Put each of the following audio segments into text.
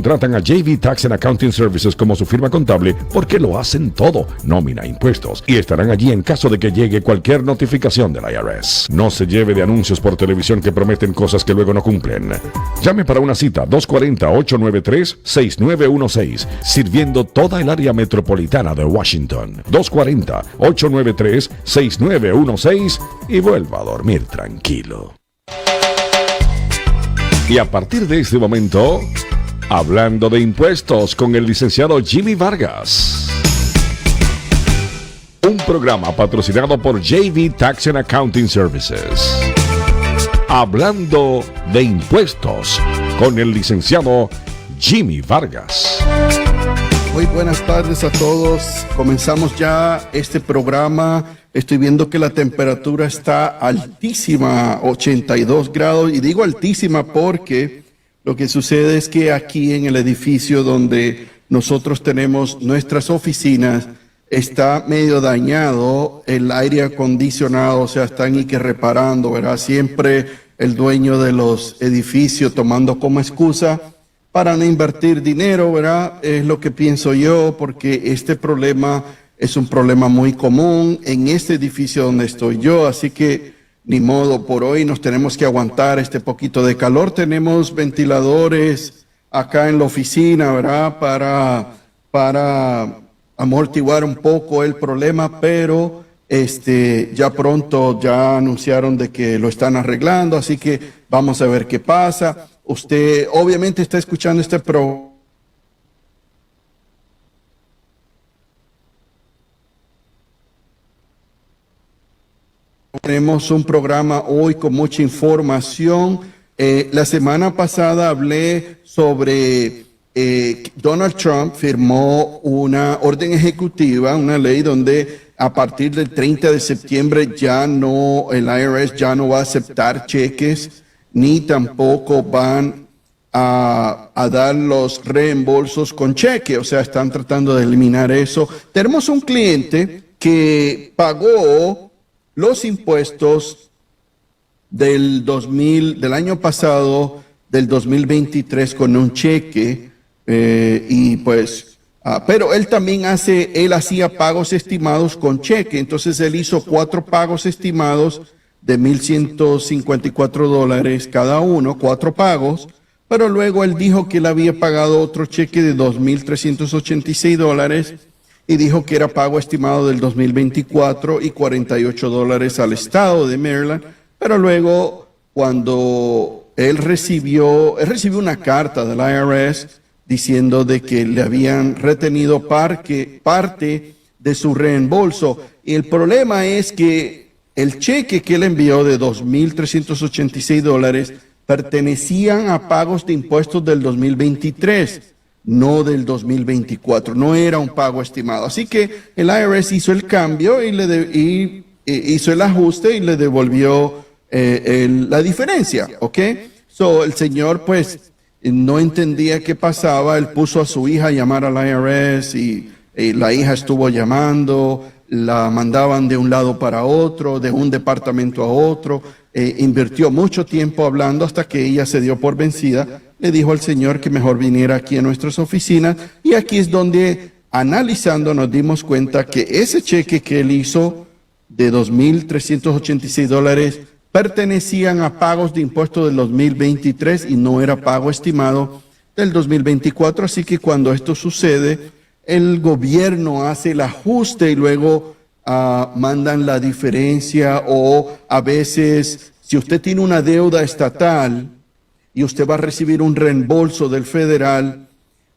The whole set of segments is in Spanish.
contratan a JV Tax and Accounting Services como su firma contable porque lo hacen todo, nómina, impuestos, y estarán allí en caso de que llegue cualquier notificación del IRS. No se lleve de anuncios por televisión que prometen cosas que luego no cumplen. Llame para una cita 240-893-6916, sirviendo toda el área metropolitana de Washington. 240-893-6916 y vuelva a dormir tranquilo. Y a partir de este momento, hablando de impuestos con el licenciado Jimmy Vargas. Un programa patrocinado por JV Tax and Accounting Services. Hablando de impuestos con el licenciado Jimmy Vargas. Muy buenas tardes a todos. Comenzamos ya este programa. Estoy viendo que la temperatura está altísima, 82 grados. Y digo altísima porque lo que sucede es que aquí en el edificio donde nosotros tenemos nuestras oficinas está medio dañado el aire acondicionado, o sea, están y que reparando, ¿verdad? Siempre el dueño de los edificios tomando como excusa para no invertir dinero, ¿verdad? Es lo que pienso yo, porque este problema es un problema muy común en este edificio donde estoy yo, así que ni modo, por hoy nos tenemos que aguantar este poquito de calor. Tenemos ventiladores acá en la oficina, ¿verdad? Para amortiguar un poco el problema, pero ya pronto ya anunciaron de que lo están arreglando, así que vamos a ver qué pasa. Usted obviamente está escuchando este programa. Tenemos un programa hoy con mucha información. La semana pasada hablé sobre Donald Trump firmó una orden ejecutiva, una ley donde a partir del 30 de septiembre el IRS ya no va a aceptar cheques, ni tampoco van a dar los reembolsos con cheque, o sea, están tratando de eliminar eso. Tenemos un cliente que pagó los impuestos del año pasado, del 2023, con un cheque. Pero él también hacía pagos estimados con cheque. Entonces él hizo 4 pagos estimados de $1,154 cada uno, 4 pagos. Pero luego él dijo que él había pagado otro cheque de $2,386 y dijo que era pago estimado del 2024 y $48 al estado de Maryland. Pero luego, cuando él recibió una carta del IRS diciendo de que le habían retenido parte de su reembolso. Y el problema es que el cheque que él envió de $2,386 pertenecían a pagos de impuestos del 2023, no del 2024. No era un pago estimado. Así que el IRS hizo el cambio y hizo el ajuste y le devolvió la diferencia, ¿ok? El señor, pues, no entendía qué pasaba. Él puso a su hija a llamar al IRS y la hija estuvo llamando, la mandaban de un lado para otro, de un departamento a otro. Invirtió mucho tiempo hablando hasta que ella se dio por vencida. Le dijo al señor que mejor viniera aquí a nuestras oficinas, y aquí es donde, analizando, nos dimos cuenta que ese cheque que él hizo de $2,386 pertenecían a pagos de impuestos del 2023 y no era pago estimado del 2024. Así que cuando esto sucede, el gobierno hace el ajuste y luego mandan la diferencia. O a veces, si usted tiene una deuda estatal y usted va a recibir un reembolso del federal,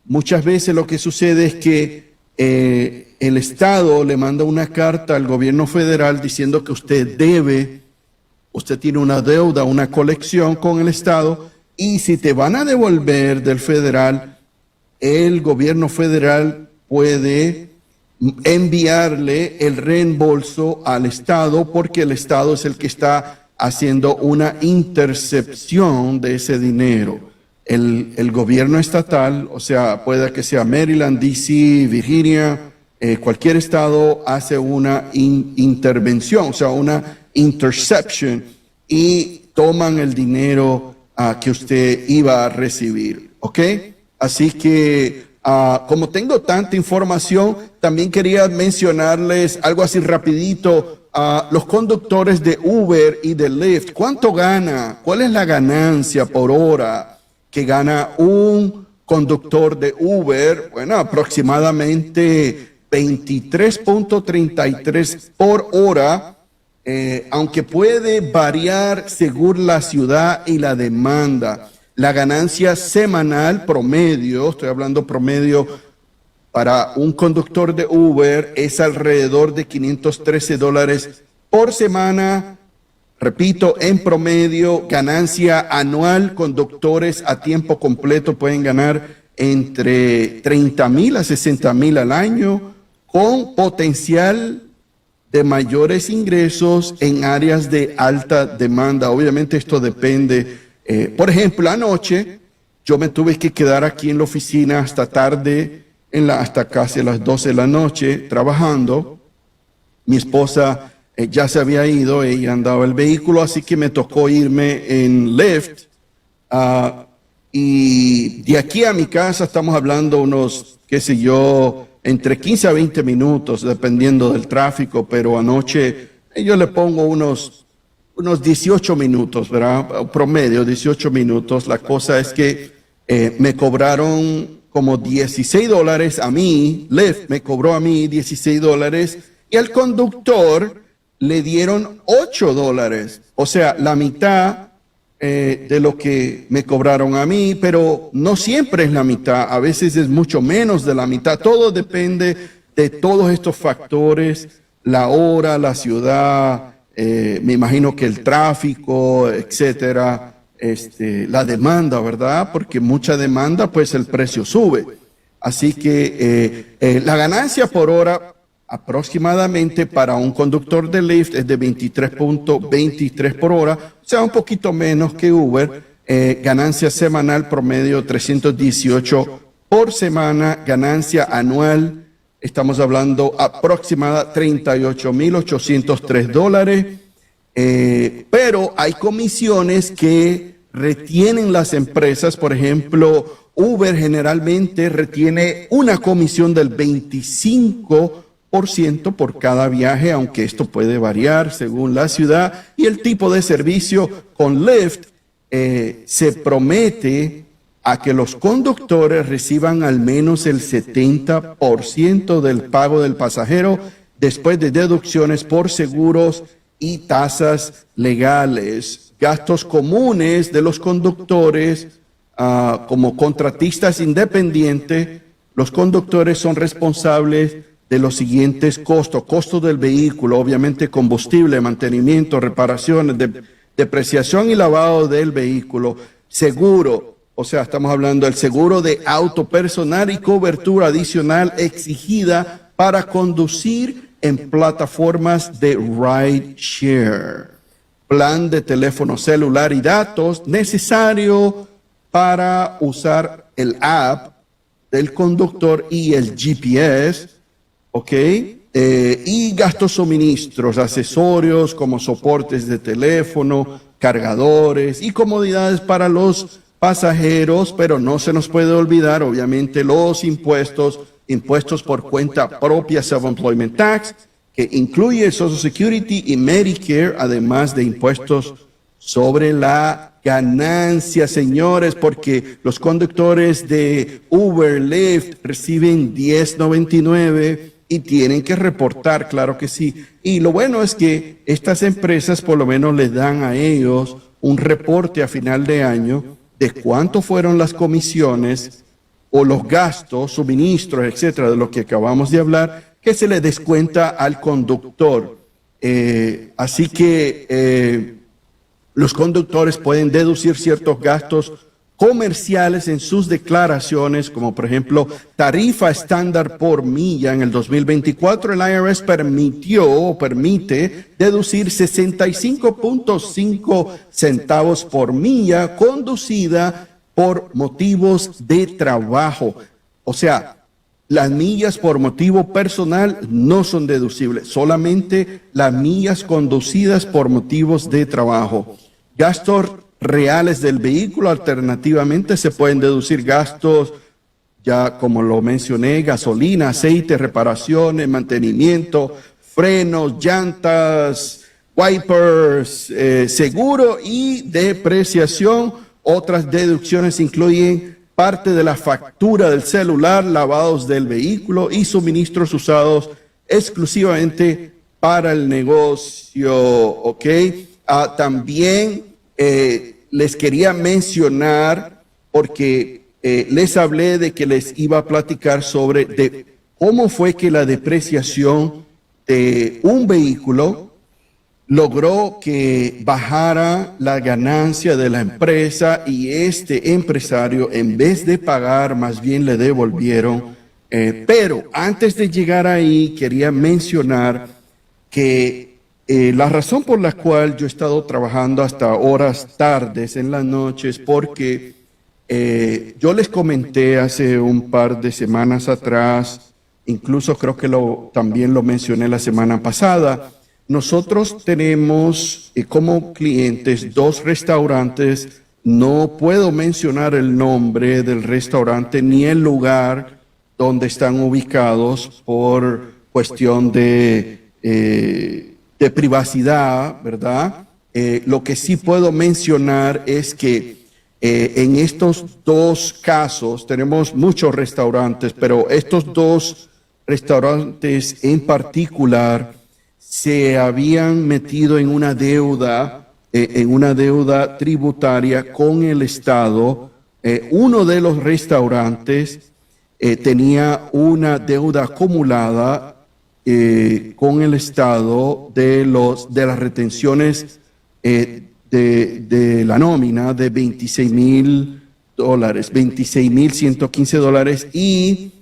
muchas veces lo que sucede es que el estado le manda una carta al gobierno federal diciendo que usted tiene una deuda, una colección con el estado, y si te van a devolver del federal, el gobierno federal puede enviarle el reembolso al estado, porque el estado es el que está haciendo una intercepción de ese dinero. El gobierno estatal, o sea, puede que sea Maryland, D.C., Virginia, cualquier estado hace una intervención, o sea, una interception, y toman el dinero que usted iba a recibir, ¿ok? Así que, como tengo tanta información, también quería mencionarles algo así rapidito. Los conductores de Uber y de Lyft, ¿cuánto gana? ¿Cuál es la ganancia por hora que gana un conductor de Uber? Bueno, aproximadamente 23.33 por hora, aunque puede variar según la ciudad y la demanda. La ganancia semanal promedio, estoy hablando promedio para un conductor de Uber, es alrededor de $513 por semana. Repito, en promedio, ganancia anual, conductores a tiempo completo pueden ganar entre 30,000 a 60,000 al año, con potencial de mayores ingresos en áreas de alta demanda. Obviamente esto depende. Por ejemplo, anoche yo me tuve que quedar aquí en la oficina hasta tarde, hasta casi las 12 de la noche trabajando. Mi esposa ya se había ido, ella andaba el vehículo, así que me tocó irme en Lyft. Y de aquí a mi casa estamos hablando unos, qué sé yo, entre 15 a 20 minutos, dependiendo del tráfico, pero anoche yo le pongo unos 18 minutos, ¿verdad? Promedio, 18 minutos. La cosa es que me cobraron como $16 a mí, Lyft me cobró a mí $16 y al conductor le dieron $8. O sea, la mitad de lo que me cobraron a mí, pero no siempre es la mitad, a veces es mucho menos de la mitad. Todo depende de todos estos factores, la hora, la ciudad, me imagino que el tráfico, etcétera, la demanda, ¿verdad? Porque mucha demanda, pues el precio sube. Así que la ganancia por hora aproximadamente para un conductor de Lyft es de 23.23 por hora, o sea, un poquito menos que Uber. Ganancia semanal promedio 318 por semana, ganancia anual, estamos hablando aproximada $38,803. Pero hay comisiones que retienen las empresas. Por ejemplo, Uber generalmente retiene una comisión del 25% por cada viaje, aunque esto puede variar según la ciudad y el tipo de servicio. Con Lyft se promete a que los conductores reciban al menos el 70% del pago del pasajero después de deducciones por seguros y tasas legales. Gastos comunes de los conductores, como contratistas independientes, los conductores son responsables de los siguientes costos: costo del vehículo, obviamente combustible, mantenimiento, reparaciones, depreciación y lavado del vehículo, seguro, o sea, estamos hablando del seguro de auto personal y cobertura adicional exigida para conducir en plataformas de ride share, plan de teléfono celular y datos necesario para usar el app del conductor y el GPS, ¿ok? Y gastos suministros, accesorios como soportes de teléfono, cargadores y comodidades para los pasajeros, pero no se nos puede olvidar, obviamente, los impuestos por cuenta propia, Self-Employment Tax, que incluye Social Security y Medicare, además de impuestos sobre la ganancia, señores, porque los conductores de Uber, Lyft reciben $10.99 y tienen que reportar, claro que sí. Y lo bueno es que estas empresas por lo menos les dan a ellos un reporte a final de año de cuánto fueron las comisiones o los gastos, suministros, etcétera, de lo que acabamos de hablar, que se le descuenta al conductor. Así que los conductores pueden deducir ciertos gastos comerciales en sus declaraciones, como por ejemplo tarifa estándar por milla. En el 2024 el IRS permite deducir 65.5 centavos por milla conducida por motivos de trabajo. O sea, las millas por motivo personal no son deducibles, solamente las millas conducidas por motivos de trabajo. Gastos reales del vehículo, alternativamente se pueden deducir gastos ya como lo mencioné, gasolina, aceite, reparaciones, mantenimiento, frenos, llantas, wipers, seguro y depreciación. Otras deducciones incluyen parte de la factura del celular, lavados del vehículo y suministros usados exclusivamente para el negocio, ¿ok? También les quería mencionar, porque les hablé de que les iba a platicar sobre cómo fue que la depreciación de un vehículo logró que bajara la ganancia de la empresa y este empresario, en vez de pagar, más bien le devolvieron. Pero antes de llegar ahí, quería mencionar que la razón por la cual yo he estado trabajando hasta horas tardes en las noches, porque yo les comenté hace un par de semanas atrás, incluso creo que también lo mencioné la semana pasada. Nosotros tenemos como clientes 2 restaurantes. No puedo mencionar el nombre del restaurante ni el lugar donde están ubicados por cuestión de privacidad, ¿verdad? Lo que sí puedo mencionar es que en estos 2 casos, tenemos muchos restaurantes, pero estos 2 restaurantes en particular se habían metido en una deuda tributaria con el Estado. Uno de los restaurantes tenía una deuda acumulada con el Estado de las retenciones de la nómina de $26,000, $26,115, y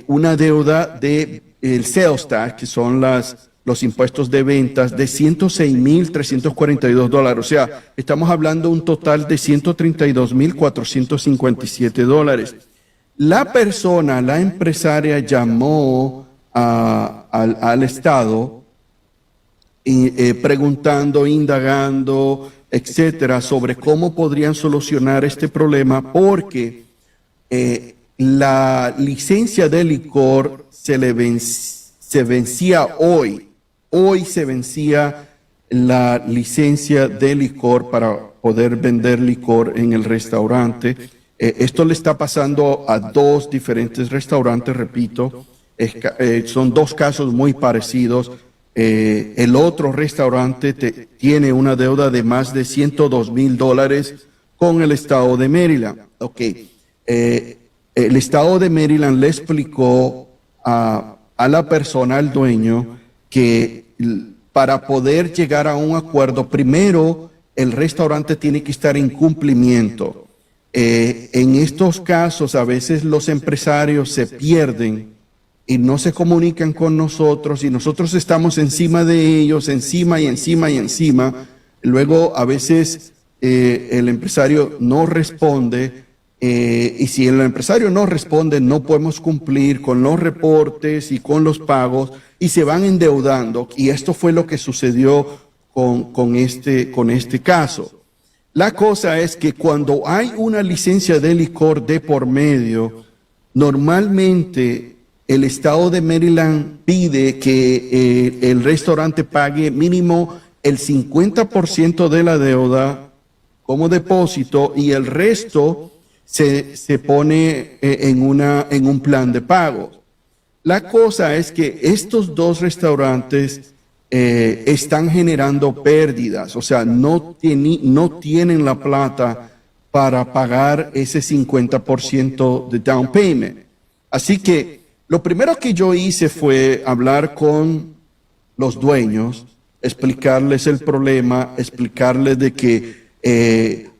una deuda de el sales tax, que son los impuestos de ventas, de $106,342. O sea, estamos hablando de un total de $132,457. La empresaria llamó al Estado preguntando, indagando, etcétera, sobre cómo podrían solucionar este problema, porque la licencia de licor se vencía hoy. Hoy se vencía la licencia de licor para poder vender licor en el restaurante. Esto le está pasando a 2 diferentes restaurantes, repito. Son 2 casos muy parecidos. El otro restaurante tiene una deuda de más de $102,000 con el estado de Maryland. El estado de Maryland le explicó a la persona, al dueño, que para poder llegar a un acuerdo, primero el restaurante tiene que estar en cumplimiento. En estos casos, a veces los empresarios se pierden y no se comunican con nosotros, y nosotros estamos encima de ellos, encima y encima y encima. Luego, a veces el empresario no responde, y si el empresario no responde, no podemos cumplir con los reportes y con los pagos, y se van endeudando. Y esto fue lo que sucedió con este caso. La cosa es que cuando hay una licencia de licor de por medio, normalmente el estado de Maryland pide que el restaurante pague mínimo el 50% de la deuda como depósito, y el resto se pone en un plan de pago. La cosa es que estos 2 restaurantes están generando pérdidas, o sea, no tienen la plata para pagar ese 50% de down payment. Así que lo primero que yo hice fue hablar con los dueños, explicarles el problema, explicarles de que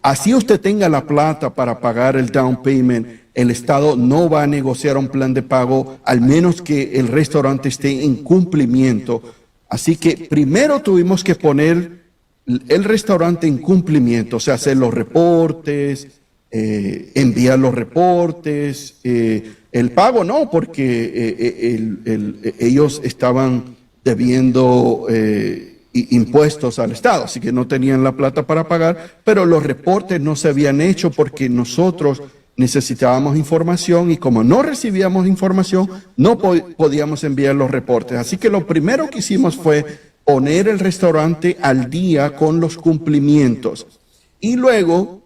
así usted tenga la plata para pagar el down payment, el Estado no va a negociar un plan de pago al menos que el restaurante esté en cumplimiento. Así que primero tuvimos que poner el restaurante en cumplimiento, o sea, hacer los reportes, enviar los reportes, el pago no, porque ellos estaban debiendo impuestos al Estado, así que no tenían la plata para pagar, pero los reportes no se habían hecho porque nosotros necesitábamos información y como no recibíamos información, no podíamos enviar los reportes. Así que lo primero que hicimos fue poner el restaurante al día con los cumplimientos. Y luego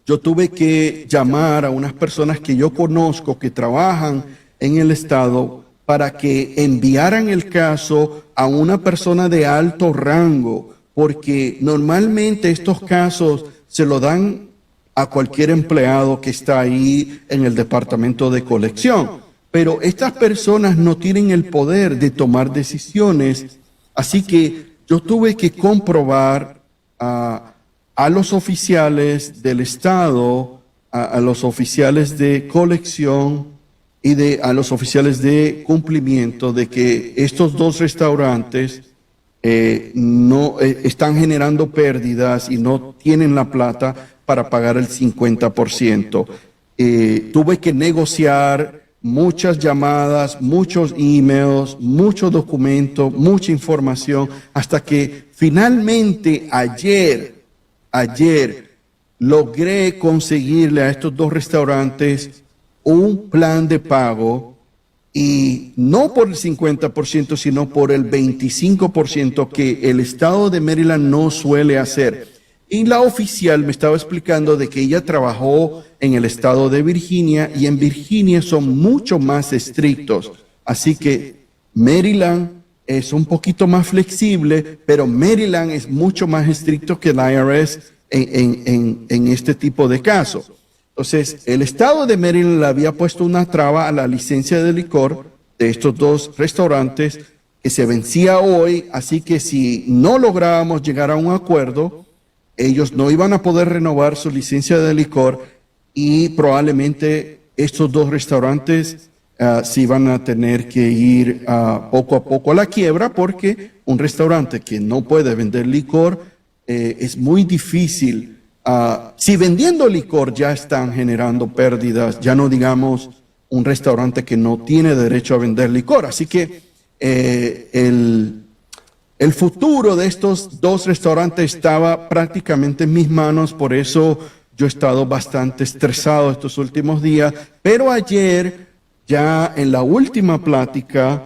yo tuve que llamar a unas personas que yo conozco que trabajan en el estado para que enviaran el caso a una persona de alto rango, porque normalmente estos casos se lo dan a cualquier empleado que está ahí en el departamento de colección. Pero estas personas no tienen el poder de tomar decisiones, así que yo tuve que comprobar a los oficiales del Estado, a los oficiales de colección y a los oficiales de cumplimiento de que estos dos restaurantes no están generando pérdidas y no tienen la plata para pagar el 50%. Tuve que negociar muchas llamadas, muchos emails, muchos documentos, mucha información, hasta que finalmente ayer logré conseguirle a estos dos restaurantes un plan de pago, y no por el 50%, sino por el 25% que el estado de Maryland no suele hacer. Y la oficial me estaba explicando de que ella trabajó en el estado de Virginia y en Virginia son mucho más estrictos. Así que Maryland es un poquito más flexible, pero Maryland es mucho más estricto que el IRS en este tipo de casos. Entonces, el estado de Maryland le había puesto una traba a la licencia de licor de estos dos restaurantes que se vencía hoy, así que si no lográbamos llegar a un acuerdo, ellos no iban a poder renovar su licencia de licor y probablemente estos dos restaurantes se iban a tener que ir poco a poco a la quiebra, porque un restaurante que no puede vender licor es muy difícil. Si vendiendo licor ya están generando pérdidas, ya no digamos un restaurante que no tiene derecho a vender licor. Así que el futuro de estos dos restaurantes estaba prácticamente en mis manos, por eso yo he estado bastante estresado estos últimos días, pero ayer ya en la última plática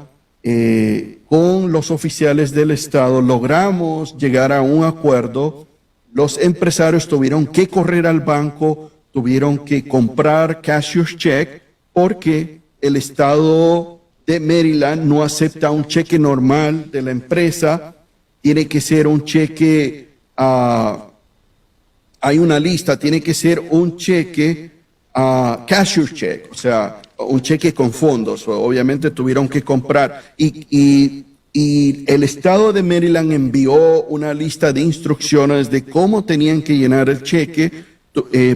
con los oficiales del estado logramos llegar a un acuerdo. Los empresarios tuvieron que correr al banco, tuvieron que comprar cashier's check porque el estado de Maryland no acepta un cheque normal de la empresa, tiene que ser un cheque, hay una lista, tiene que ser un cheque cashier's check, o sea, un cheque con fondos. Obviamente tuvieron que comprar y el estado de Maryland envió una lista de instrucciones de cómo tenían que llenar el cheque.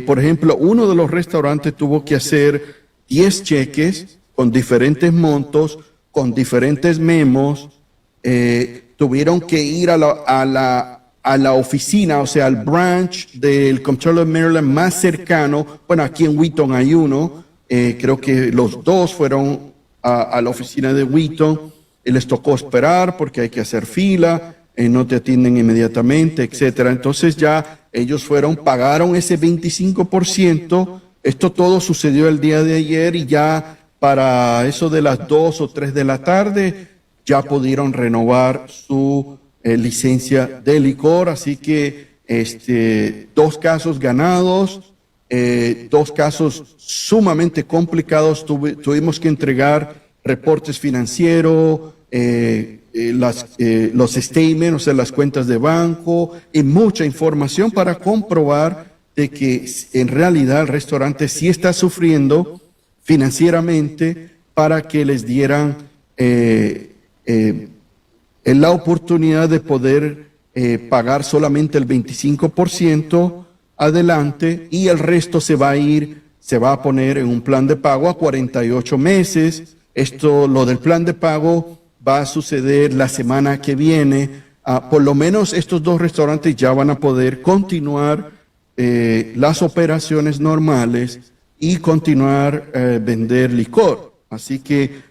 Por ejemplo, uno de los restaurantes tuvo que hacer 10 cheques con diferentes montos, con diferentes memos. Tuvieron que ir a la oficina, o sea, al branch del Comptroller of Maryland más cercano. Bueno, aquí en Wheaton hay uno. Creo que los dos fueron a la oficina de Wheaton. Y les tocó esperar porque hay que hacer fila, no te atienden inmediatamente, etcétera. Entonces ya ellos pagaron ese 25%. Esto todo sucedió el día de ayer y ya para eso de las 2 o 3 de la tarde ya pudieron renovar su licencia de licor. Así que 2 casos ganados, 2 casos sumamente complicados. Tuvimos que entregar reportes financieros, los statements, o sea, las cuentas de banco y mucha información para comprobar de que en realidad el restaurante sí está sufriendo financieramente, para que les dieran la oportunidad de poder pagar solamente el 25% adelante y el resto se va a poner en un plan de pago a 48 meses. Lo del plan de pago va a suceder la semana que viene. Por lo menos estos dos restaurantes ya van a poder continuar las operaciones normales y continuar vender licor. Así que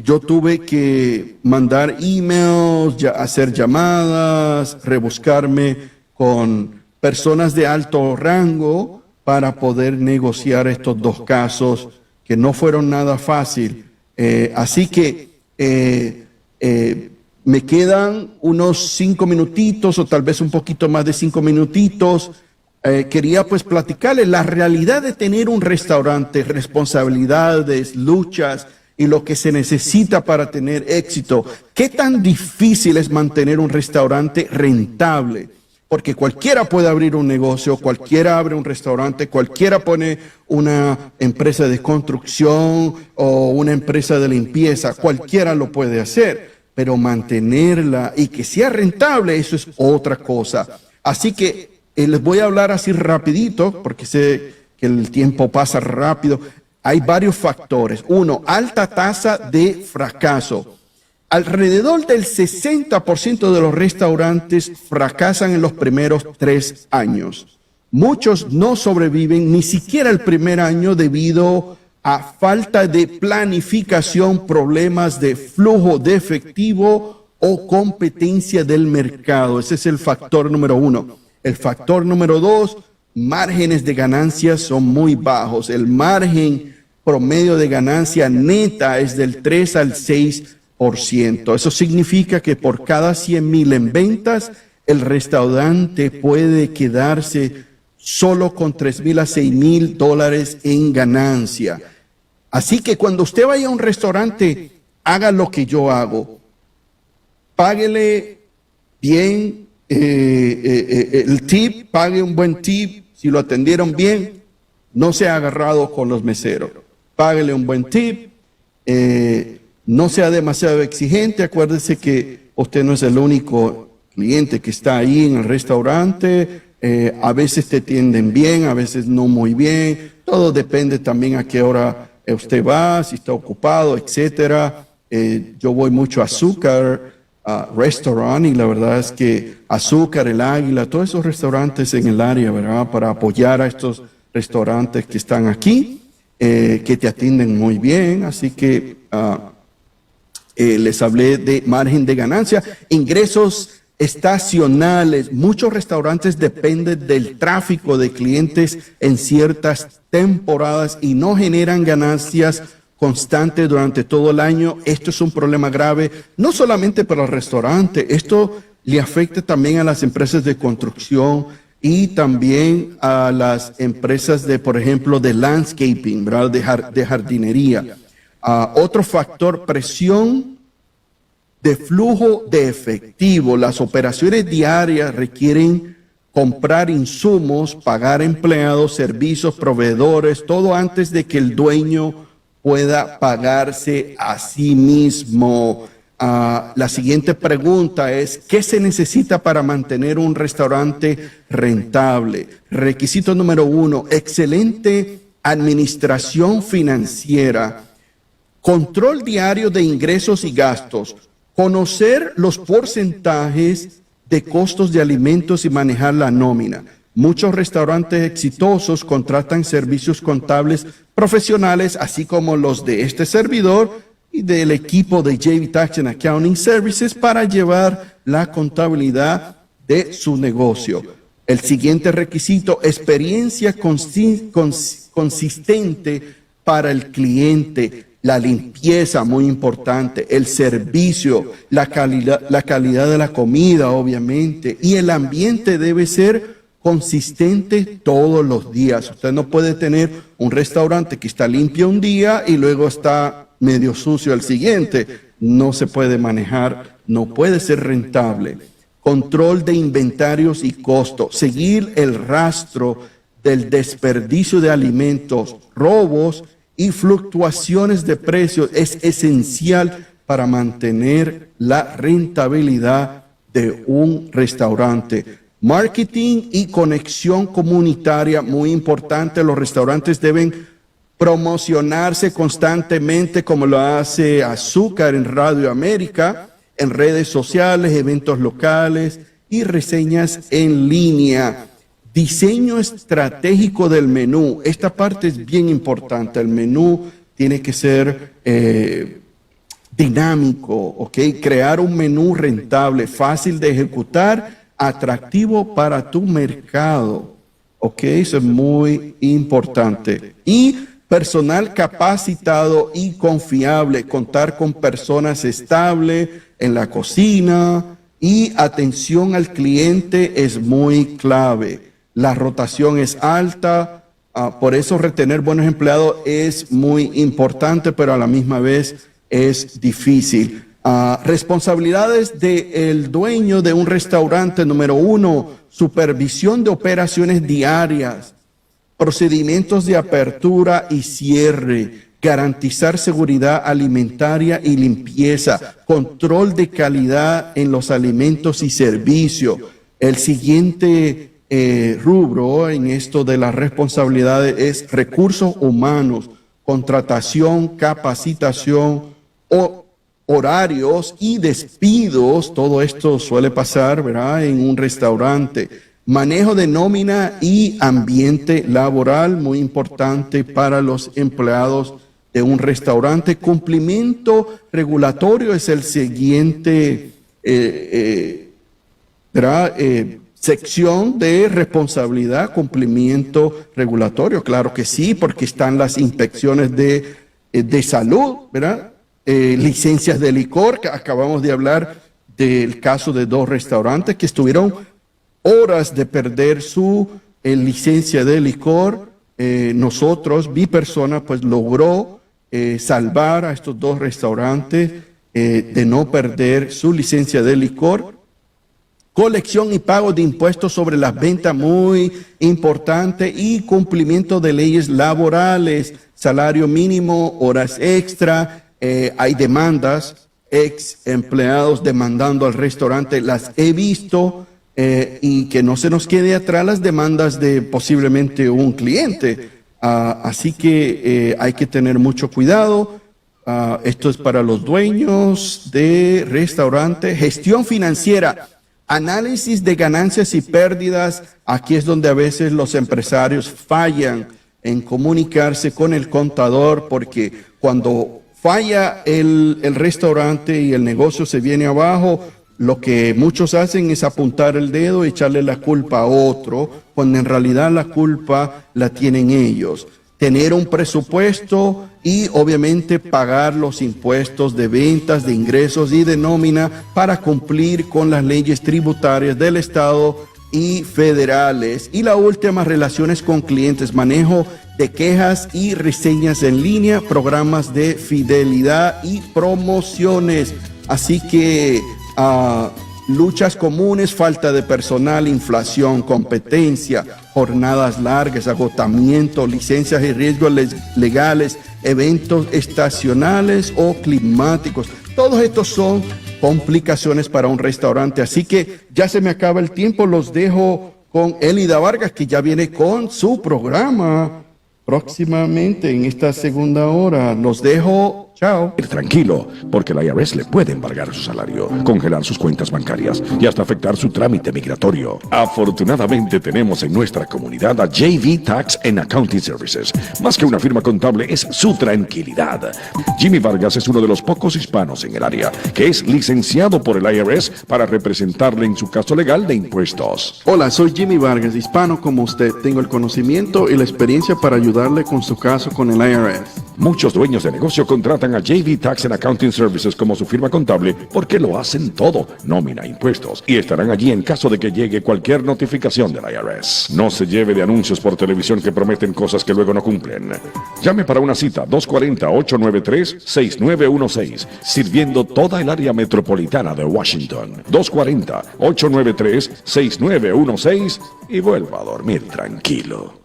yo tuve que mandar emails, hacer llamadas, rebuscarme con personas de alto rango para poder negociar estos dos casos que no fueron nada fácil. Así que me quedan unos 5 minutitos o tal vez un poquito más de 5 minutitos. Quería pues platicarles la realidad de tener un restaurante, responsabilidades, luchas y lo que se necesita para tener éxito. ¿Qué tan difícil es mantener un restaurante rentable? Porque cualquiera puede abrir un negocio, cualquiera abre un restaurante, cualquiera pone una empresa de construcción o una empresa de limpieza, cualquiera lo puede hacer, pero mantenerla y que sea rentable, eso es otra cosa. Así que les voy a hablar así rapidito, porque sé que el tiempo pasa rápido. Hay varios factores. Uno, alta tasa de fracaso. Alrededor del 60% de los restaurantes fracasan en los primeros 3 años. Muchos no sobreviven ni siquiera el primer año debido a falta de planificación, problemas de flujo de efectivo o competencia del mercado. Ese es el factor número 1. El factor número 2, márgenes de ganancias son muy bajos. El margen promedio de ganancia neta es del 3 al 6%. Eso significa que por cada 100,000 en ventas, el restaurante puede quedarse solo con $3,000 a $6,000 en ganancia. Así que cuando usted vaya a un restaurante, haga lo que yo hago. Páguele bien el tip, pague un buen tip. Si lo atendieron bien, no sea agarrado con los meseros. Páguele un buen tip. No sea demasiado exigente. Acuérdese que usted no es el único cliente que está ahí en el restaurante. A veces te atienden bien, a veces no muy bien. Todo depende también a qué hora usted va, si está ocupado, etcétera. Yo voy mucho a Azúcar Restaurant y la verdad es que Azúcar, El Águila, todos esos restaurantes en el área, ¿verdad? Para apoyar a estos restaurantes que están aquí, que te atienden muy bien. Así que les hablé de margen de ganancia, ingresos estacionales. Muchos restaurantes dependen del tráfico de clientes en ciertas temporadas y no generan ganancias constantes durante todo el año. Esto es un problema grave, no solamente para el restaurante, esto le afecta también a las empresas de construcción y también a las empresas de, por ejemplo, de landscaping, ¿verdad? De jardinería. Otro factor, presión de flujo de efectivo. Las operaciones diarias requieren comprar insumos, pagar empleados, servicios, proveedores, todo antes de que el dueño pueda pagarse a sí mismo. La siguiente pregunta es, ¿qué se necesita para mantener un restaurante rentable? Requisito número 1, excelente administración financiera, control diario de ingresos y gastos, conocer los porcentajes de costos de alimentos y manejar la nómina. Muchos restaurantes exitosos contratan servicios contables profesionales, así como los de este servidor y del equipo de JV Tax and Accounting Services para llevar la contabilidad de su negocio. El siguiente requisito, experiencia consistente para el cliente. La limpieza, muy importante, el servicio, la calidad de la comida, obviamente, y el ambiente debe ser consistente todos los días. Usted no puede tener un restaurante que está limpio un día y luego está medio sucio al siguiente. No se puede manejar, no puede ser rentable. Control de inventarios y costos, seguir el rastro del desperdicio de alimentos, robos y fluctuaciones de precios es esencial para mantener la rentabilidad de un restaurante. Marketing y conexión comunitaria, muy importante. Los restaurantes deben promocionarse constantemente, como lo hace Azúcar en Radio América, en redes sociales, eventos locales y reseñas en línea. Diseño estratégico del menú. Esta parte es bien importante. El menú tiene que ser dinámico, ¿ok? Crear un menú rentable, fácil de ejecutar, atractivo para tu mercado. ¿ok? Eso es muy importante. Y personal capacitado y confiable, contar con personas estables en la cocina y atención al cliente es muy clave. La rotación es alta, por eso retener buenos empleados es muy importante, pero a la misma vez es difícil. Responsabilidades del dueño de un restaurante: número 1, supervisión de operaciones diarias, procedimientos de apertura y cierre, garantizar seguridad alimentaria y limpieza, control de calidad en los alimentos y servicios. El siguiente rubro en esto de las responsabilidades es recursos humanos, contratación, capacitación, horarios y despidos. Todo esto suele pasar, ¿verdad?, en un restaurante. Manejo de nómina y ambiente laboral, muy importante para los empleados de un restaurante. Cumplimiento regulatorio es el siguiente sección de responsabilidad. Cumplimiento regulatorio, claro que sí, porque están las inspecciones de salud, ¿verdad? Licencias de licor, que acabamos de hablar del caso de 2 restaurantes que estuvieron horas de perder su licencia de licor. Mi persona, pues logró salvar a estos 2 restaurantes de no perder su licencia de licor. Colección y pago de impuestos sobre las ventas, muy importante, y cumplimiento de leyes laborales, salario mínimo, horas extra. Hay demandas, ex empleados demandando al restaurante, las he visto. Y que no se nos quede atrás las demandas de posiblemente un cliente. Así que hay que tener mucho cuidado. Esto es para los dueños de restaurantes. Gestión financiera, análisis de ganancias y pérdidas. Aquí es donde a veces los empresarios fallan en comunicarse con el contador, porque cuando falla el restaurante y el negocio se viene abajo, lo que muchos hacen es apuntar el dedo y echarle la culpa a otro, cuando en realidad la culpa la tienen ellos. Tener un presupuesto y obviamente pagar los impuestos de ventas, de ingresos y de nómina para cumplir con las leyes tributarias del Estado y federales. Y la última, relaciones con clientes, manejo de quejas y reseñas en línea, programas de fidelidad y promociones. Así que luchas comunes: falta de personal, inflación, competencia, jornadas largas, agotamiento, licencias y riesgos legales, eventos estacionales o climáticos. Todos estos son complicaciones para un restaurante. Así que ya se me acaba el tiempo. Los dejo con Elida Vargas, que ya viene con su programa próximamente en esta segunda hora. Los dejo. Chao. Tranquilo, porque la IRS le puede embargar su salario, congelar sus cuentas bancarias y hasta afectar su trámite migratorio. Afortunadamente tenemos en nuestra comunidad a JV Tax and Accounting Services. Más que una firma contable, es su tranquilidad. Jimmy Vargas es uno de los pocos hispanos en el área que es licenciado por el IRS para representarle en su caso legal de impuestos. Hola, soy Jimmy Vargas, hispano como usted. Tengo el conocimiento y la experiencia para ayudarle con su caso con el IRS. Muchos dueños de negocio contratan a JV Tax and Accounting Services como su firma contable porque lo hacen todo: nómina, impuestos, y estarán allí en caso de que llegue cualquier notificación del IRS. No se lleve de anuncios por televisión que prometen cosas que luego no cumplen. Llame para una cita 240-893-6916, sirviendo toda el área metropolitana de Washington. 240-893-6916 y vuelva a dormir tranquilo.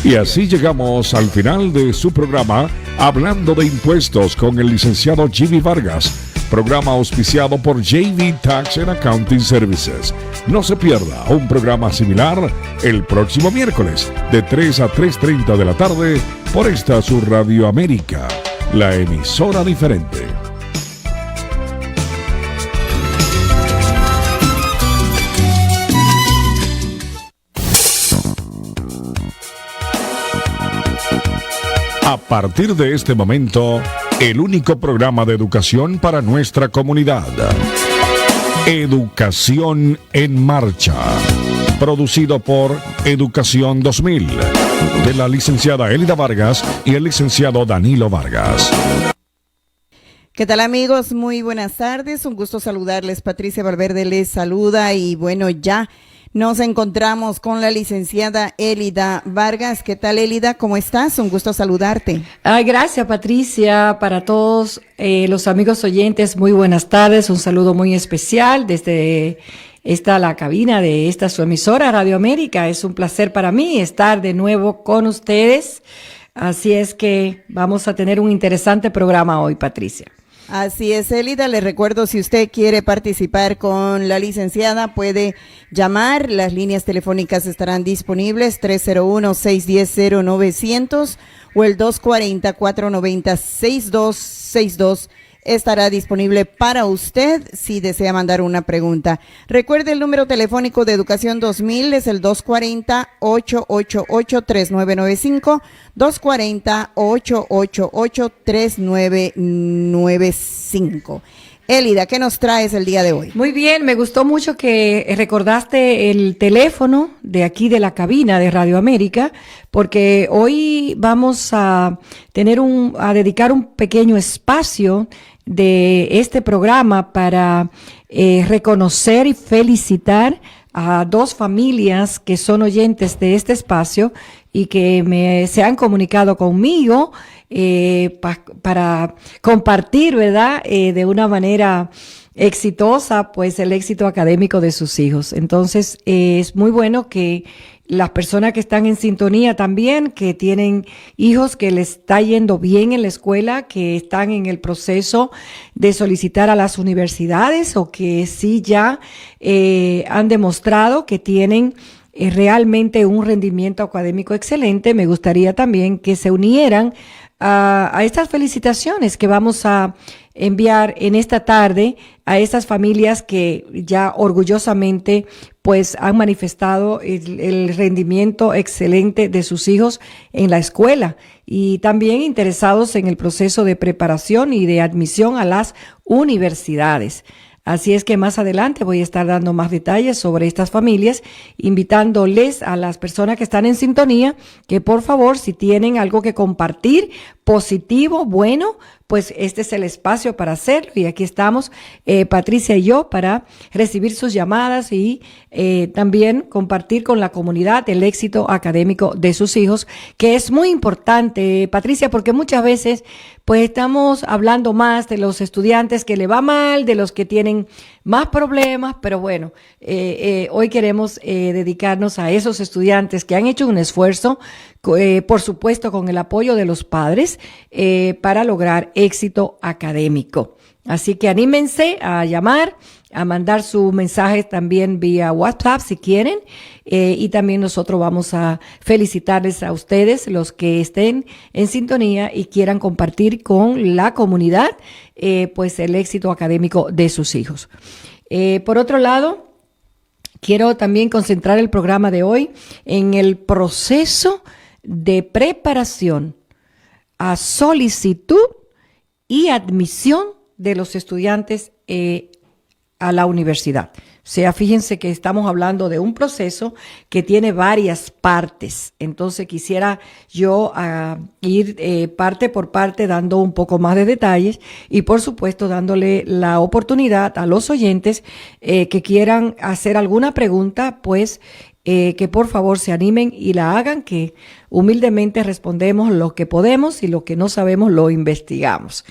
Y así llegamos al final de su programa Hablando de Impuestos con el licenciado Jimmy Vargas, programa auspiciado por JV Tax and Accounting Services. No se pierda un programa similar el próximo miércoles de 3 a 3:30 de la tarde por esta su Radio América, la emisora diferente. A partir de este momento, el único programa de educación para nuestra comunidad. Educación en Marcha. producido por Educación 2000, de la licenciada Elida Vargas y el licenciado Danilo Vargas. ¿Qué tal, amigos? Muy buenas tardes, un gusto saludarles. Patricia Valverde les saluda y bueno, ya nos encontramos con la licenciada Elida Vargas. ¿Qué tal, Elida? ¿Cómo estás? Un gusto saludarte. Gracias, Patricia. Para todos los amigos oyentes, muy buenas tardes. Un saludo muy especial desde la cabina de esta su emisora, Radio América. Es un placer para mí estar de nuevo con ustedes. Así es que vamos a tener un interesante programa hoy, Patricia. Así es, Elida. Le recuerdo, si usted quiere participar con la licenciada, puede llamar. Las líneas telefónicas estarán disponibles, 301-610-0900 o el 240-490-6262. Estará disponible para usted si desea mandar una pregunta. Recuerde, el número telefónico de Educación 2000 es el 240-888-3995, 240-888-3995. Elida, ¿qué nos traes el día de hoy? Muy bien, me gustó mucho que recordaste el teléfono de aquí de la cabina de Radio América, porque hoy vamos a dedicar un pequeño espacio de este programa para reconocer y felicitar a dos familias que son oyentes de este espacio y que se han comunicado conmigo para compartir, ¿verdad? De una manera exitosa, pues el éxito académico de sus hijos. Entonces, es muy bueno que las personas que están en sintonía también, que tienen hijos que les está yendo bien en la escuela, que están en el proceso de solicitar a las universidades o que sí ya han demostrado que tienen realmente un rendimiento académico excelente, me gustaría también que se unieran a estas felicitaciones que vamos a enviar en esta tarde a estas familias que ya orgullosamente pues han manifestado el rendimiento excelente de sus hijos en la escuela y también interesados en el proceso de preparación y de admisión a las universidades. Así es que más adelante voy a estar dando más detalles sobre estas familias, invitándoles a las personas que están en sintonía que por favor, si tienen algo que compartir positivo, bueno, pues este es el espacio para hacerlo y aquí estamos Patricia y yo para recibir sus llamadas y también compartir con la comunidad el éxito académico de sus hijos, que es muy importante, Patricia, porque muchas veces pues estamos hablando más de los estudiantes que le va mal, de los que tienen más problemas, pero bueno, hoy queremos dedicarnos a esos estudiantes que han hecho un esfuerzo, por supuesto con el apoyo de los padres, para lograr éxito académico. Así que anímense a llamar, a mandar sus mensajes también vía WhatsApp si quieren, y también nosotros vamos a felicitarles a ustedes, los que estén en sintonía y quieran compartir con la comunidad pues el éxito académico de sus hijos. Por otro lado, quiero también concentrar el programa de hoy en el proceso de preparación a solicitud y admisión de los estudiantes a la universidad. O sea, fíjense que estamos hablando de un proceso que tiene varias partes. Entonces quisiera yo ir parte por parte dando un poco más de detalles y por supuesto dándole la oportunidad a los oyentes que quieran hacer alguna pregunta, pues que por favor se animen y la hagan, que humildemente respondemos lo que podemos y lo que no sabemos lo investigamos.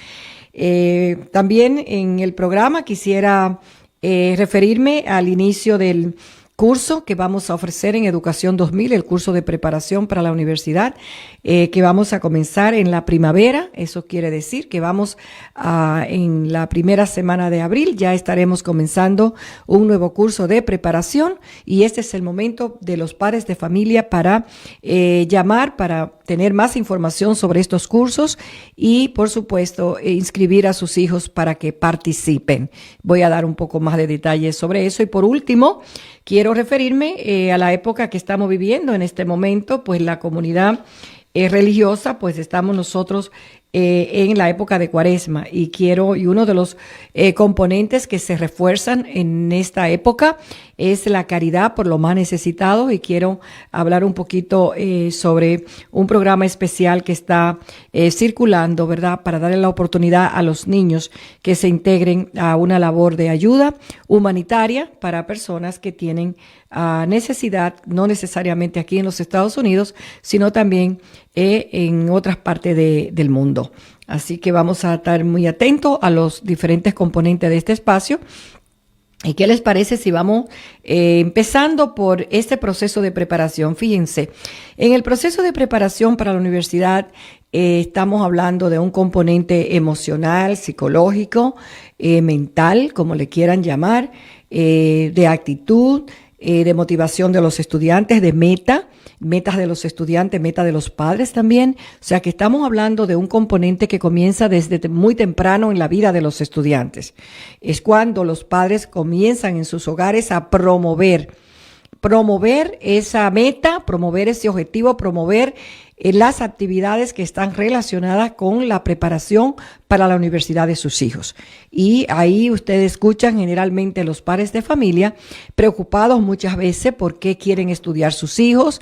También en el programa quisiera referirme al inicio del curso que vamos a ofrecer en Educación 2000, el curso de preparación para la universidad, que vamos a comenzar en la primavera. Eso quiere decir que vamos en la primera semana de abril, ya estaremos comenzando un nuevo curso de preparación y este es el momento de los padres de familia para llamar, para tener más información sobre estos cursos y, por supuesto, inscribir a sus hijos para que participen. Voy a dar un poco más de detalles sobre eso. Y por último, quiero referirme a la época que estamos viviendo en este momento, pues la comunidad religiosa, pues estamos nosotros en la época de Cuaresma, y uno de los componentes que se refuerzan en esta época es la caridad por los más necesitados, y quiero hablar un poquito sobre un programa especial que está circulando, ¿verdad?, para darle la oportunidad a los niños que se integren a una labor de ayuda humanitaria para personas que tienen necesidad, no necesariamente aquí en los Estados Unidos, sino también en otras partes del mundo. Así que vamos a estar muy atentos a los diferentes componentes de este espacio. ¿Y qué les parece si vamos empezando por este proceso de preparación? Fíjense, en el proceso de preparación para la universidad estamos hablando de un componente emocional, psicológico, mental, como le quieran llamar, de actitud, de motivación de los estudiantes, de metas de los estudiantes, metas de los padres también. O sea que estamos hablando de un componente que comienza desde muy temprano en la vida de los estudiantes. Es cuando los padres comienzan en sus hogares a promover esa meta, promover ese objetivo, promover las actividades que están relacionadas con la preparación para la universidad de sus hijos. Y ahí ustedes escuchan generalmente los padres de familia preocupados muchas veces por qué quieren estudiar sus hijos,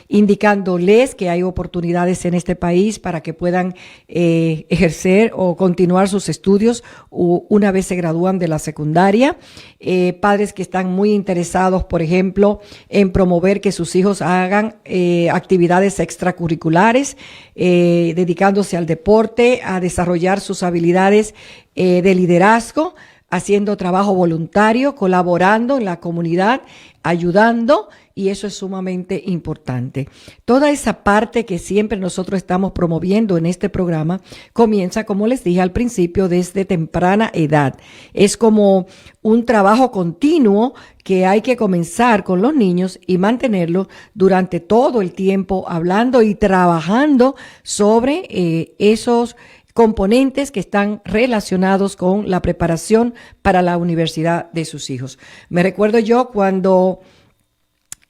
indicándoles que hay oportunidades en este país para que puedan ejercer o continuar sus estudios una vez se gradúan de la secundaria. Padres que están muy interesados, por ejemplo, en promover que sus hijos hagan actividades extracurriculares, dedicándose al deporte, a desarrollar sus habilidades de liderazgo, haciendo trabajo voluntario, colaborando en la comunidad, ayudando, y eso es sumamente importante. Toda esa parte que siempre nosotros estamos promoviendo en este programa comienza, como les dije al principio, desde temprana edad. Es como un trabajo continuo que hay que comenzar con los niños y mantenerlo durante todo el tiempo, hablando y trabajando sobre esos componentes que están relacionados con la preparación para la universidad de sus hijos. Me recuerdo yo cuando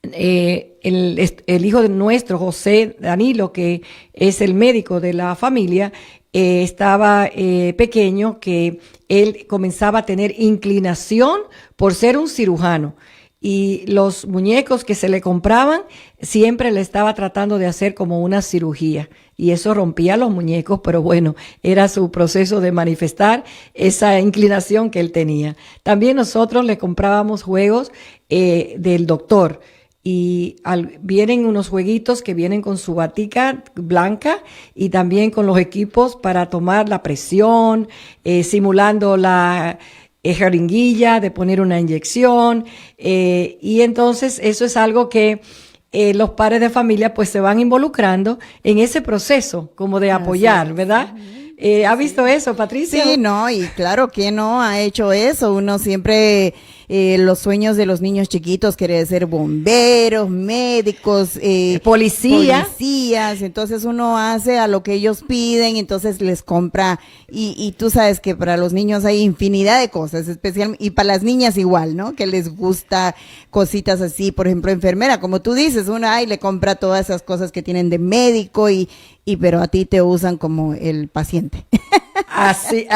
el hijo de nuestro, José Danilo, que es el médico de la familia, estaba pequeño, que él comenzaba a tener inclinación por ser un cirujano. Y los muñecos que se le compraban siempre le estaba tratando de hacer como una cirugía. Y eso rompía los muñecos, pero bueno, era su proceso de manifestar esa inclinación que él tenía. También nosotros le comprábamos juegos del doctor. Y vienen unos jueguitos que vienen con su batica blanca y también con los equipos para tomar la presión, simulando la jeringuilla, de poner una inyección, y entonces eso es algo que los padres de familia pues se van involucrando en ese proceso como de apoyar, ¿verdad? ¿Ha visto eso, Patricia? Sí, no, y claro que no ha hecho eso. Uno siempre, los sueños de los niños chiquitos quiere ser bomberos, médicos, policías. Entonces uno hace a lo que ellos piden, entonces les compra. Y tú sabes que para los niños hay infinidad de cosas, especialmente, y para las niñas igual, ¿no? Que les gusta cositas así, por ejemplo, enfermera, como tú dices, una le compra todas esas cosas que tienen de médico pero a ti te usan como el paciente. Así